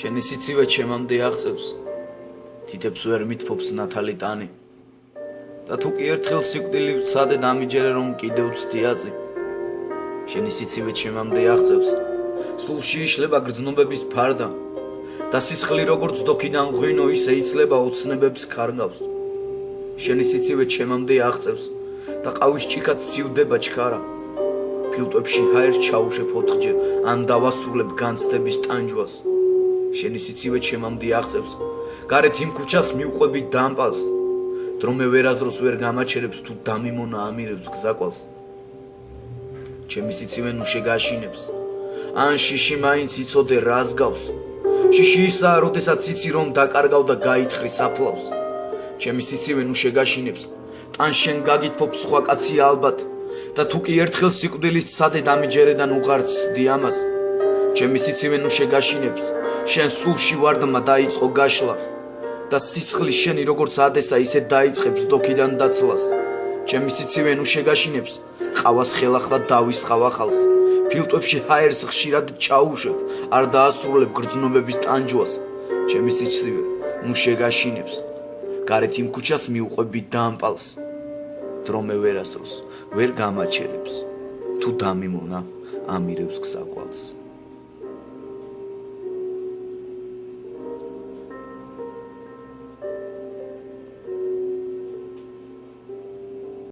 შენი სიცივე ჩემამდე აღწევს თითებს ვერ მithფობს ნათალი ტანი და თუ კი ერთხელ სიკვდილი ვცადე დამიჯერე რომ კიდევ ვცდიაწი შენი სიცივე ჩემამდე აღწევს სულში იშლება გრძნობების ფარდა და სისხლი როგორც დოქიდან ღვინო ისე იცლება ოცნებებს ქარგავს შენი სიცივე ჩემამდე აღწევს და ყავის ჭიქად ცივდება ჩქარა ფილტვებში ჰაერს ჩაუშვებ 4-ჯერ ან დავასრულებ განცდების ტანჯვას შენი სიცივე ჩემამდე აღწევს გარეთ იმ ქუჩას მივყვები დამპალს დრომე ვერაზროს ვერ გამაჩერებს თუ დამიმონა ამირებს გზაკვალს ჩემი სიცივე ნუ შეგაშინებს ან შიში მაინც იცოდე რას გავს შიში ისაა როდესაც იცი რომ დაკარგავ და გაითხრი საფლავს ჩემი სიცივე ნუ შეგაშინებს თან შენ გაგითფობ სხვა კაცი ალბათ და თუ კი ერთხელ სიკვდილის ცადე დამიჯერე და უღარც დიამას ჩემი სიცივე ნუ შეგაშინებს შენ სულში ვარდმა დაიწყო გაშლა და სისხლი შენი როგორც ადესა ისე დაიწყებს დოქიდან დაცლას ჩემი სიცივე ნუ შეგაშინებს ყავას ხელახლა დავისხავ ახალს ფილტვებში ჰაერს ხშირად ჩაუშვებ არ დაასრულებ გრძნობების ტანჯვას ჩემი სიცივე ნუ შეგაშინებს გარეთ იმ ქუჩას მივყვები დამპალს დრომე ვერასდროს ვერ გამაჩერებს თუ დამიმონა ამირებს გზაკვალს